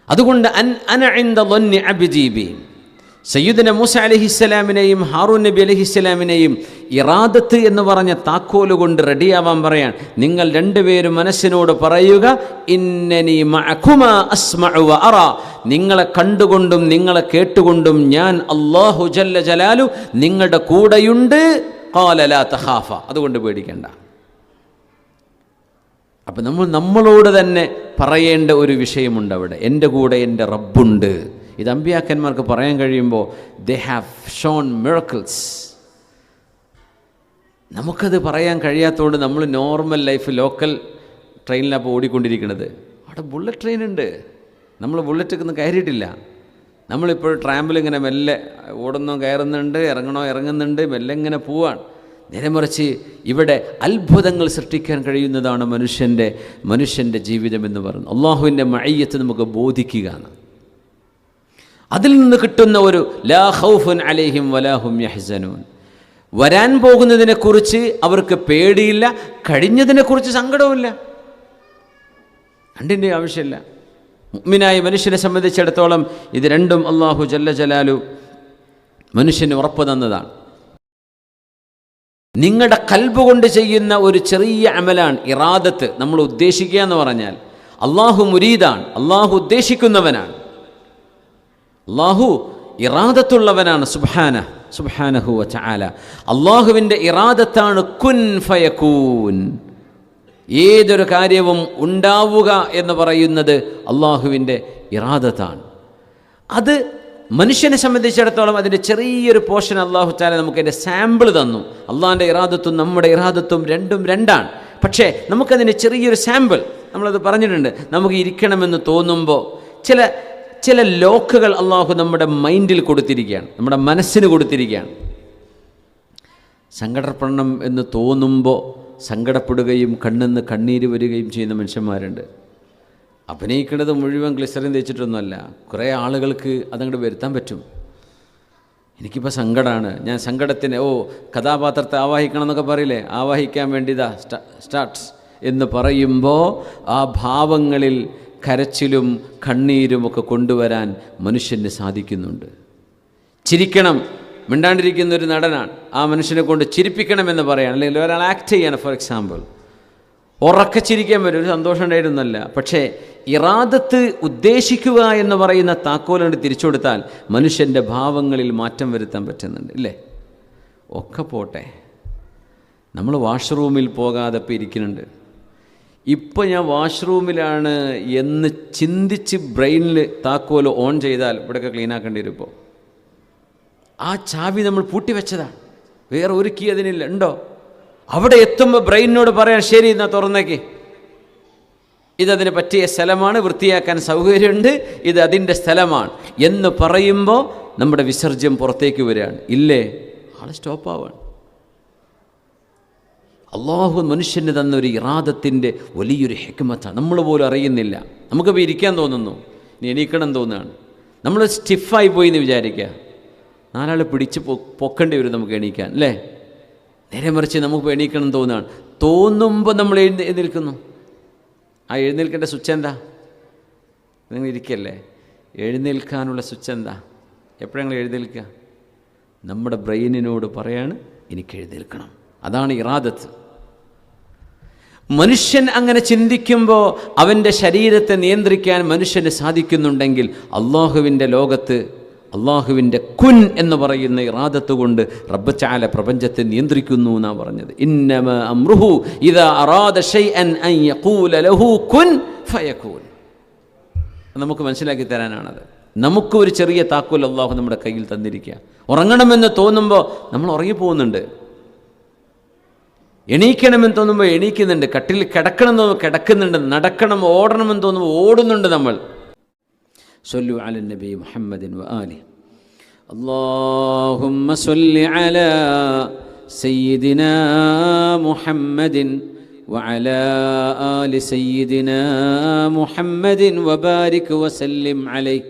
അതുകൊണ്ട് അന ഇൻദ ളന്നി അബ്ദി ബി, സയ്യിദുന മൂസ അലൈഹിസ്സലാമിനെയും ഹാറൂൻ നബി അലൈഹിസ്സലാമിനെയും ഇറാദത്ത് എന്ന് പറഞ്ഞ താക്കോല് കൊണ്ട് റെഡിയാവാൻ പറയാൻ. നിങ്ങൾ രണ്ടുപേരും മനസ്സിനോട് പറയുക, ഇന്നനി മഅകുമാ അസ്മഉ വ അറാ, നിങ്ങളെ കണ്ടുകൊണ്ടും നിങ്ങളെ കേട്ടുകൊണ്ടും ഞാൻ അല്ലാഹു ജല്ല ജലാലു നിങ്ങളുടെ കൂടെയുണ്ട്. ഖാല ലാ തഖാഫ, അതുകൊണ്ട് പേടിക്കണ്ട. അപ്പം നമ്മളോട് തന്നെ പറയേണ്ട ഒരു വിഷയമുണ്ട് അവിടെ. എൻ്റെ കൂടെ എൻ്റെ റബ്ബുണ്ട്. ഇത് അമ്പിയാക്കന്മാർക്ക് പറയാൻ കഴിയുമ്പോൾ ദേ ഹാവ് ഷോൺ മിറക്കിൾസ്. നമുക്കത് പറയാൻ കഴിയാത്തതുകൊണ്ട് നമ്മൾ നോർമൽ ലൈഫ് ലോക്കൽ ട്രെയിനിലാണ് അപ്പോൾ ഓടിക്കൊണ്ടിരിക്കുന്നത്. അവിടെ ബുള്ളറ്റ് ട്രെയിൻ ഉണ്ട്, നമ്മൾ ബുള്ളറ്റൊന്നും കയറിയിട്ടില്ല. നമ്മളിപ്പോൾ ട്രാമ്പിൽ ഇങ്ങനെ മെല്ലെ ഓടുന്നോ കയറുന്നുണ്ട്, ഇറങ്ങണോ ഇറങ്ങുന്നുണ്ട്, മെല്ലെ ഇങ്ങനെ പോവാണ്. നേരെ മറിച്ച് ഇവിടെ അത്ഭുതങ്ങൾ സൃഷ്ടിക്കാൻ കഴിയുന്നതാണ് മനുഷ്യൻ്റെ ജീവിതം എന്ന് പറയുന്നത്. അള്ളാഹുവിൻ്റെ മഅയ്യത്ത് നമുക്ക് ബോധിക്കുകയാണ്. അതിൽ നിന്ന് കിട്ടുന്ന ഒരു ലാ ഖൗഫുൻ അലൈഹിം വലാ ഹും യഹ്സനൂൻ, വരാൻ പോകുന്നതിനെക്കുറിച്ച് അവർക്ക് പേടിയില്ല, കഴിഞ്ഞതിനെക്കുറിച്ച് സങ്കടവുമില്ല. രണ്ടിൻ്റെ ആവശ്യമില്ല. മുഅ്മിനായ മനുഷ്യനെ സംബന്ധിച്ചിടത്തോളം ഇത് രണ്ടും അല്ലാഹു ജല്ല ജലാലു മനുഷ്യന് ഉറപ്പ് തന്നതാണ്. നിങ്ങളുടെ ഖൽബ് കൊണ്ട് ചെയ്യുന്ന ഒരു ചെറിയ അമലാണ് ഇറാദത്ത്. നമ്മൾ ഉദ്ദേശിക്കുക എന്ന് പറഞ്ഞാൽ അല്ലാഹു മുരീദാണ്, അല്ലാഹു ഉദ്ദേശിക്കുന്നവനാണ്, അല്ലാഹു ഇറാദത്തുള്ളവനാണ്. സുബ്ഹാനഹു വ തആല അല്ലാഹുവിൻ്റെ ഇറാദത്താണ് കുൻ ഫയകൂൻ. ഏതൊരു കാര്യവും ഉണ്ടാവുക എന്ന് പറയുന്നത് അല്ലാഹുവിൻ്റെ ഇറാദത്താണ്. അത് മനുഷ്യനെ സംബന്ധിച്ചിടത്തോളം അതിൻ്റെ ചെറിയൊരു പോർഷൻ അല്ലാഹു തആല നമുക്ക് അതിൻ്റെ സാമ്പിൾ തന്നു. അള്ളാഹിൻ്റെ ഇറാദത്തും നമ്മുടെ ഇറാദത്തും രണ്ടും രണ്ടാണ്. പക്ഷേ നമുക്കതിൻ്റെ ചെറിയൊരു സാമ്പിൾ നമ്മളത് പറഞ്ഞിട്ടുണ്ട്. നമുക്ക് ഇരിക്കണമെന്ന് തോന്നുമ്പോൾ ചില ലോക്കുകൾ അള്ളാഹു നമ്മുടെ മൈൻഡിൽ കൊടുത്തിരിക്കുകയാണ്, നമ്മുടെ മനസ്സിന് കൊടുത്തിരിക്കുകയാണ്. സങ്കടപ്പെടണം എന്ന് തോന്നുമ്പോൾ സങ്കടപ്പെടുകയും കണ്ണിന്ന് കണ്ണീര് വരികയും ചെയ്യുന്ന മനുഷ്യന്മാരുണ്ട്. അഭിനയിക്കുന്നത് മുഴുവൻ ഗ്ലിസറിൻ തേച്ചിട്ടൊന്നുമല്ല. കുറേ ആളുകൾക്ക് അതങ്ങോട്ട് വരുത്താൻ പറ്റും. എനിക്കിപ്പോൾ സങ്കടമാണ്, ഞാൻ സങ്കടത്തിന് കഥാപാത്രത്തെ ആവാഹിക്കണം എന്നൊക്കെ പറയില്ലേ, ആവാഹിക്കാൻ വേണ്ടി സ്റ്റാർട്ട്സ് എന്ന് പറയുമ്പോൾ ആ ഭാവങ്ങളിൽ കരച്ചിലും കണ്ണീരും ഒക്കെ കൊണ്ടുവരാൻ മനുഷ്യന് സാധിക്കുന്നുണ്ട്. ചിരിക്കണം, മിണ്ടാണ്ടിരിക്കുന്ന ഒരു നടനാണ്, ആ മനുഷ്യനെ കൊണ്ട് ചിരിപ്പിക്കണമെന്ന് പറയാൻ, അല്ലെങ്കിൽ ഒരാൾ ആക്ട് ചെയ്യണം. ഫോർ എക്സാമ്പിൾ, ഉറക്കെ ചിരിക്കാൻ വരും, ഒരു സന്തോഷം ഉണ്ടായിരുന്നല്ല. പക്ഷേ ഇറാദത്ത് ഉദ്ദേശിക്കുക എന്ന് പറയുന്ന താക്കോലുകൊണ്ട് തിരിച്ചു കൊടുത്താൽ മനുഷ്യൻ്റെ ഭാവങ്ങളിൽ മാറ്റം വരുത്താൻ പറ്റുന്നുണ്ട്, ഇല്ലേ? ഒക്കെ പോട്ടെ, നമ്മൾ വാഷ്റൂമിൽ പോകാതെ ഇപ്പോൾ ഇരിക്കുന്നുണ്ട്. ഇപ്പോൾ ഞാൻ വാഷ്റൂമിലാണ് എന്ന് ചിന്തിച്ച് ബ്രെയിനിൽ താക്കോൽ ഓൺ ചെയ്താൽ ഇവിടെയൊക്കെ ക്ലീനാക്കേണ്ടി വരും. ഇപ്പോൾ ആ ചാവി നമ്മൾ പൂട്ടിവെച്ചതാണ്, വേറെ ഒരു കീ അതിനില്ല. ഉണ്ടോ? അവിടെ എത്തുമ്പോൾ ബ്രെയിനോട് പറയാൻ, ശരി എന്നാൽ തുറന്നേക്ക്, ഇതതിന് പറ്റിയ സ്ഥലമാണ്, വൃത്തിയാക്കാൻ സൗകര്യമുണ്ട്, ഇത് അതിൻ്റെ സ്ഥലമാണ് എന്ന് പറയുമ്പോൾ നമ്മുടെ വിസർജ്യം പുറത്തേക്ക് വരികയാണ്. ഇല്ലേ, ആളെ സ്റ്റോപ്പാവാണ്. അള്ളാഹു മനുഷ്യന് തന്നൊരു ഇറാദത്തിൻ്റെ വലിയൊരു ഹിക്മത്താണ്, നമ്മൾ പോലും അറിയുന്നില്ല. നമുക്കിപ്പോൾ ഇരിക്കാൻ തോന്നുന്നു, ഇനി എണീക്കണം തോന്നുകയാണ്. നമ്മൾ സ്റ്റിഫായി പോയി എന്ന് വിചാരിക്കുക, നാലാൾ പിടിച്ച് പൊക്കേണ്ടി വരും നമുക്ക് എണീക്കാൻ, അല്ലേ? നേരെ മറിച്ച് നമുക്ക് എണീക്കണം തോന്നുകയാണ്. തോന്നുമ്പോൾ നമ്മൾ എഴുന്നേൽക്കുന്നു. ആ എഴുന്നേൽക്കേണ്ട സ്വിച്ച് എന്താ? നിങ്ങൾ ഇരിക്കല്ലേ, എഴുന്നേൽക്കാനുള്ള സ്വിച്ച് എന്താ? എപ്പോഴാണ് നിങ്ങൾ എഴുന്നേൽക്കുക? നമ്മുടെ ബ്രെയിനിനോട് പറയാണ്, എനിക്ക് എഴുന്നേൽക്കണം. അതാണ് ഇറാദത്ത്. മനുഷ്യൻ അങ്ങനെ ചിന്തിക്കുമ്പോൾ അവൻ്റെ ശരീരത്തെ നിയന്ത്രിക്കാൻ മനുഷ്യന് സാധിക്കുന്നുണ്ടെങ്കിൽ അള്ളാഹുവിൻ്റെ ലോകത്ത് അള്ളാഹുവിൻ്റെ കുൻ എന്ന് പറയുന്ന ഇറാദത്ത് കൊണ്ട് റബ്ബ് തആല പ്രപഞ്ചത്തെ നിയന്ത്രിക്കുന്നു എന്നാണ് പറഞ്ഞത്. ഇന്നമാ അംറുഹു ഇദാ അറാദ ശൈഅൻ അൻ യഖൂല ലഹു കുൻ ഫയകൂൻ. നമുക്ക് മനസ്സിലാക്കി തരാനാണത്. നമുക്ക് ഒരു ചെറിയ താക്കോൽ അള്ളാഹു നമ്മുടെ കയ്യിൽ തന്നിരിക്കുക. ഉറങ്ങണമെന്ന് തോന്നുമ്പോൾ നമ്മൾ ഉറങ്ങിപ്പോകുന്നുണ്ട്, എണീക്കണമെന്ന് തോന്നുമ്പോൾ എണീക്കുന്നുണ്ട്, കട്ടിൽ കിടക്കണം എന്ന് കിടക്കുന്നുണ്ട്, നടക്കണം ഓടണമെന്ന് തോന്നുമ്പോൾ ഓടുന്നുണ്ട്. നമ്മൾ صلوا على النبي محمد وآله. اللهم صل على سيدنا محمد وعلى آل سيدنا محمد وبارك وسلم عليه.